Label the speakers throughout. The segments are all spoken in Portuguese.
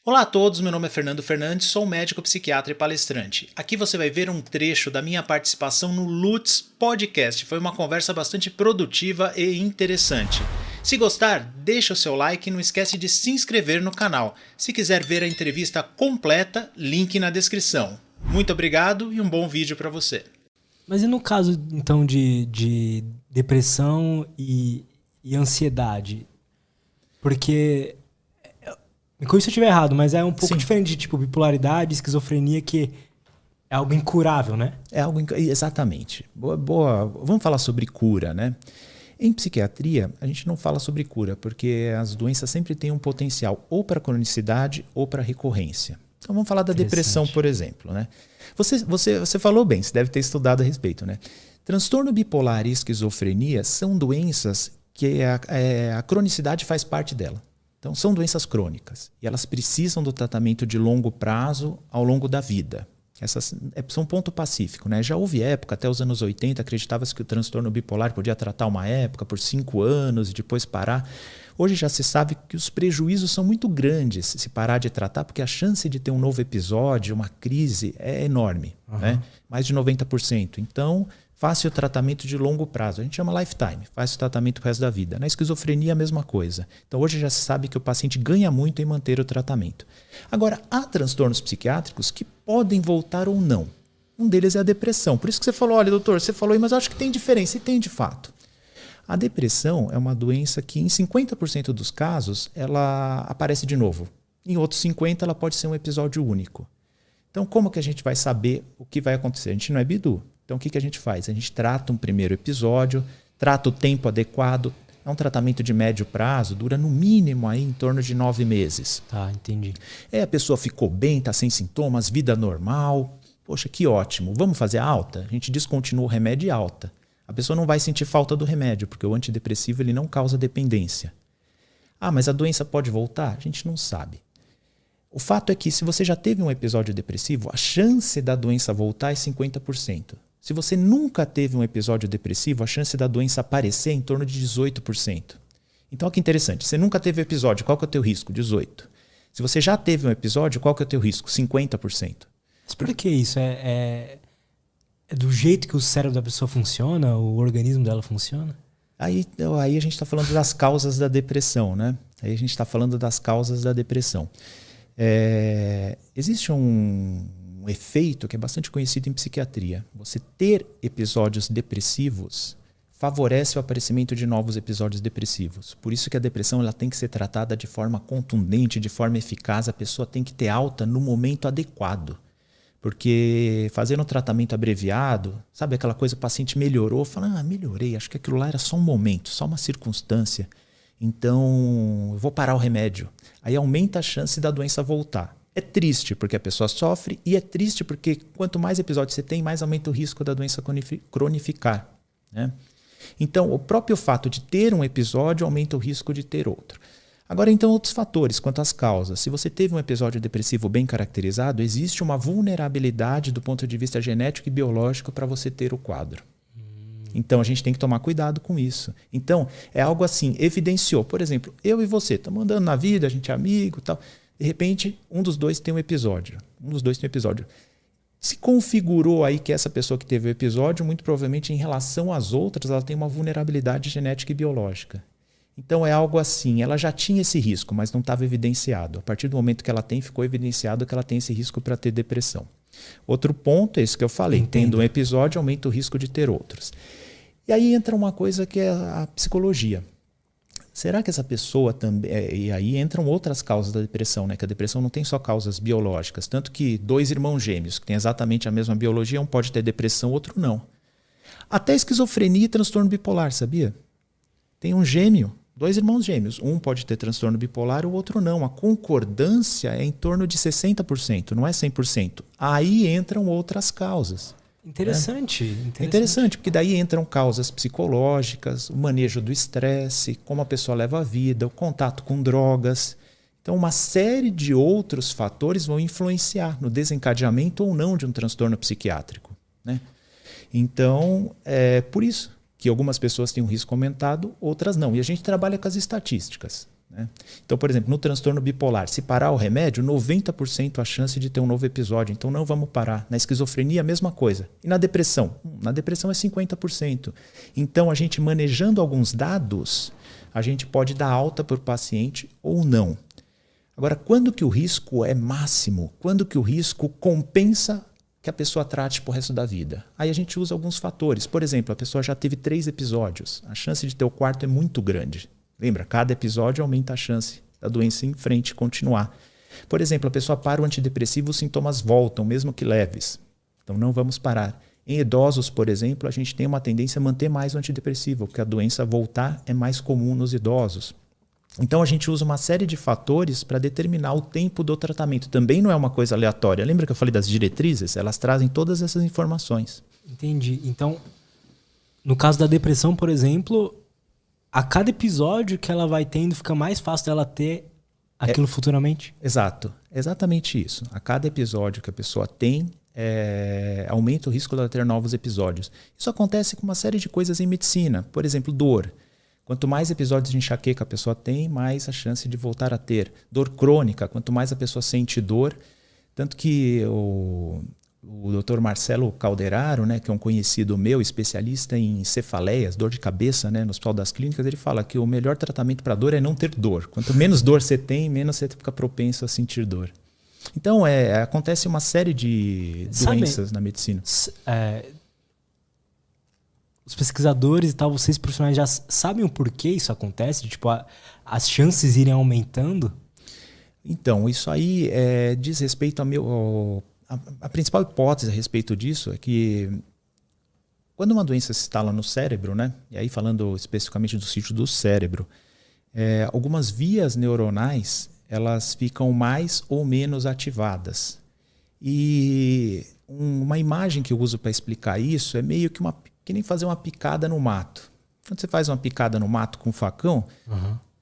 Speaker 1: Olá a todos, meu nome é Fernando Fernandes, sou médico psiquiatra e palestrante. Aqui você vai ver um trecho da minha participação no Lutz Podcast. Foi uma conversa bastante produtiva e interessante. Se gostar, deixa o seu like e não esquece de se inscrever no canal. Se quiser ver a entrevista completa, link na descrição. Muito obrigado e um bom vídeo para você.
Speaker 2: Mas e no caso, então, de depressão e ansiedade? Porque, me corrija se eu estiver errado, mas é um pouco diferente de tipo bipolaridade, esquizofrenia, que é algo incurável, né?
Speaker 3: É algo exatamente. Boa. Vamos falar sobre cura, né? Em psiquiatria, a gente não fala sobre cura, porque as doenças sempre têm um potencial ou para cronicidade ou para recorrência. Então vamos falar da depressão, por exemplo, né? Você falou bem, você deve ter estudado a respeito, né? Transtorno bipolar e esquizofrenia são doenças que a cronicidade faz parte dela. Então são doenças crônicas e elas precisam do tratamento de longo prazo ao longo da vida. Essas são um ponto pacífico, né? Já houve época, até os anos 80, acreditava-se que o transtorno bipolar podia tratar uma época por 5 anos e depois parar. Hoje já se sabe que os prejuízos são muito grandes se parar de tratar, porque a chance de ter um novo episódio, uma crise, é enorme, né? Mais de 90%. Então, faça o tratamento de longo prazo. A gente chama lifetime, faz o tratamento pro resto da vida. Na esquizofrenia, a mesma coisa. Então, hoje já se sabe que o paciente ganha muito em manter o tratamento. Agora, há transtornos psiquiátricos que podem voltar ou não. Um deles é a depressão. Por isso que você falou, olha, doutor, você falou aí, mas eu acho que tem diferença. E tem de fato. A depressão é uma doença que, em 50% dos casos, ela aparece de novo. Em outros 50%, ela pode ser um episódio único. Então, como que a gente vai saber o que vai acontecer? A gente não é bidu. Então, o que a gente faz? A gente trata um primeiro episódio, trata o tempo adequado. É um tratamento de médio prazo, dura no mínimo aí em torno de 9 meses.
Speaker 2: Tá, entendi.
Speaker 3: A pessoa ficou bem, está sem sintomas, vida normal. Poxa, que ótimo. Vamos fazer alta? A gente descontinua o remédio e alta. A pessoa não vai sentir falta do remédio, porque o antidepressivo ele não causa dependência. Ah, mas a doença pode voltar? A gente não sabe. O fato é que se você já teve um episódio depressivo, a chance da doença voltar é 50%. Se você nunca teve um episódio depressivo, a chance da doença aparecer é em torno de 18%. Então, olha que interessante. Você nunca teve episódio, qual que é o teu risco? 18%. Se você já teve um episódio, qual que é o teu risco? 50%.
Speaker 2: Mas por que isso? É do jeito que o cérebro da pessoa funciona? O organismo dela funciona?
Speaker 3: Aí a gente está falando das causas da depressão, né? Aí a gente está falando das causas da depressão. Existe um efeito que é bastante conhecido em psiquiatria. Você ter episódios depressivos favorece o aparecimento de novos episódios depressivos. Por isso que a depressão ela tem que ser tratada de forma contundente, de forma eficaz. A pessoa tem que ter alta no momento adequado. Porque fazendo um tratamento abreviado, sabe aquela coisa, o paciente melhorou, fala, melhorei, acho que aquilo lá era só um momento, só uma circunstância. Então, eu vou parar o remédio. Aí aumenta a chance da doença voltar. É triste porque a pessoa sofre e é triste porque quanto mais episódios você tem, mais aumenta o risco da doença cronificar, né? Então, o próprio fato de ter um episódio aumenta o risco de ter outro. Agora, então, outros fatores quanto às causas. Se você teve um episódio depressivo bem caracterizado, existe uma vulnerabilidade do ponto de vista genético e biológico para você ter o quadro. Então, a gente tem que tomar cuidado com isso. Então, é algo assim, evidenciou. Por exemplo, eu e você, estamos andando na vida, a gente é amigo e tal. De repente, um dos dois tem um episódio. Se configurou aí que essa pessoa que teve o episódio, muito provavelmente em relação às outras, ela tem uma vulnerabilidade genética e biológica. Então é algo assim, ela já tinha esse risco, mas não estava evidenciado. A partir do momento que ela tem, ficou evidenciado que ela tem esse risco para ter depressão. Outro ponto é isso que eu falei, tendo um episódio, aumenta o risco de ter outros. E aí entra uma coisa que é a psicologia. Será que essa pessoa também... E aí entram outras causas da depressão, né? Que a depressão não tem só causas biológicas. Tanto que 2 irmãos gêmeos, que têm exatamente a mesma biologia, um pode ter depressão, outro não. Até esquizofrenia e transtorno bipolar, sabia? Tem um gêmeo, 2 irmãos gêmeos. Um pode ter transtorno bipolar, o outro não. A concordância é em torno de 60%, não é 100%. Aí entram outras causas. Interessante, porque daí entram causas psicológicas, o manejo do estresse, como a pessoa leva a vida, o contato com drogas. Então, uma série de outros fatores vão influenciar no desencadeamento ou não de um transtorno psiquiátrico, né? Então, é por isso que algumas pessoas têm um risco aumentado, outras não. E a gente trabalha com as estatísticas. né? Então, por exemplo, no transtorno bipolar, se parar o remédio, 90% a chance de ter um novo episódio. Então não vamos parar. Na esquizofrenia, a mesma coisa. E na depressão? Na depressão é 50%. Então, a gente manejando alguns dados, a gente pode dar alta para o paciente ou não. Agora, quando que o risco é máximo? Quando que o risco compensa que a pessoa trate pro resto da vida? Aí a gente usa alguns fatores. Por exemplo, a pessoa já teve 3 episódios. A chance de ter o 4º é muito grande. Lembra? Cada episódio aumenta a chance da doença ir em frente continuar. Por exemplo, a pessoa para o antidepressivo, os sintomas voltam, mesmo que leves. Então não vamos parar. Em idosos, por exemplo, a gente tem uma tendência a manter mais o antidepressivo, porque a doença voltar é mais comum nos idosos. Então a gente usa uma série de fatores para determinar o tempo do tratamento. Também não é uma coisa aleatória. Lembra que eu falei das diretrizes? Elas trazem todas essas informações.
Speaker 2: Entendi. Então, no caso da depressão, por exemplo, a cada episódio que ela vai tendo, fica mais fácil dela ter aquilo futuramente?
Speaker 3: Exato. Exatamente isso. A cada episódio que a pessoa tem, aumenta o risco dela ter novos episódios. Isso acontece com uma série de coisas em medicina. Por exemplo, dor. Quanto mais episódios de enxaqueca a pessoa tem, mais a chance de voltar a ter. Dor crônica, quanto mais a pessoa sente dor. Tanto que o Dr. Marcelo Calderaro, né, que é um conhecido meu, especialista em cefaleias, dor de cabeça, né, no Hospital das Clínicas, ele fala que o melhor tratamento para dor é não ter dor. Quanto menos dor você tem, menos você fica propenso a sentir dor. Então, acontece uma série de doenças na medicina.
Speaker 2: Os pesquisadores e tal, vocês profissionais já sabem o porquê isso acontece? Tipo, as chances irem aumentando?
Speaker 3: Então, isso aí diz respeito a principal hipótese a respeito disso é que quando uma doença se instala no cérebro, né, e aí falando especificamente do sítio do cérebro, algumas vias neuronais elas ficam mais ou menos ativadas. E uma imagem que eu uso para explicar isso é meio que nem fazer uma picada no mato. Quando você faz uma picada no mato com um facão,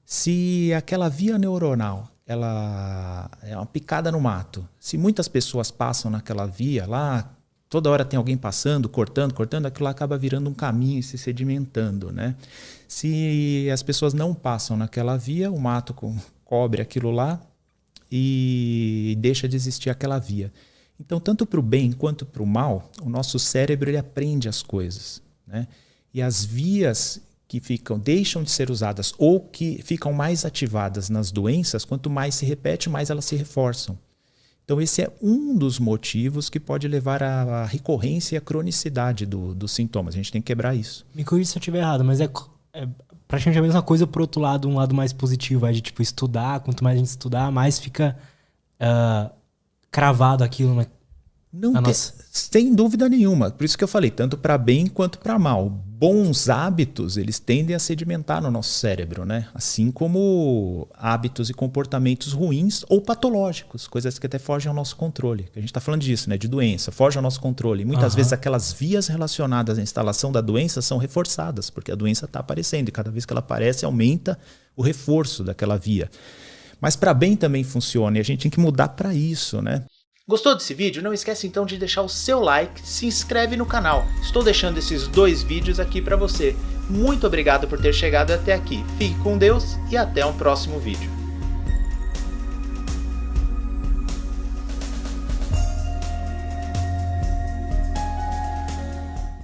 Speaker 3: se aquela via neuronal ela é uma picada no mato, se muitas pessoas passam naquela via lá, toda hora tem alguém passando, cortando, aquilo lá acaba virando um caminho e se sedimentando, né? Se as pessoas não passam naquela via, o mato cobre aquilo lá e deixa de existir aquela via. Então, tanto para o bem quanto para o mal, o nosso cérebro ele aprende as coisas, né? E as vias que deixam de ser usadas ou que ficam mais ativadas nas doenças, quanto mais se repete, mais elas se reforçam. Então, esse é um dos motivos que pode levar à recorrência e à cronicidade dos sintomas. A gente tem que quebrar isso.
Speaker 2: Me corrija se eu estiver errado, mas é praticamente a mesma coisa por outro lado, um lado mais positivo, de tipo estudar, quanto mais a gente estudar, mais fica cravado aquilo
Speaker 3: sem dúvida nenhuma. Por isso que eu falei, tanto para bem quanto para mal. Bons hábitos, eles tendem a sedimentar no nosso cérebro, né? Assim como hábitos e comportamentos ruins ou patológicos, coisas que até fogem ao nosso controle. A gente está falando disso, né? De doença, foge ao nosso controle. E muitas vezes aquelas vias relacionadas à instalação da doença são reforçadas, porque a doença está aparecendo e cada vez que ela aparece, aumenta o reforço daquela via. Mas para bem também funciona e a gente tem que mudar para isso, né?
Speaker 1: Gostou desse vídeo? Não esquece então de deixar o seu like, se inscreve no canal. Estou deixando esses 2 vídeos aqui para você. Muito obrigado por ter chegado até aqui. Fique com Deus e até um próximo vídeo.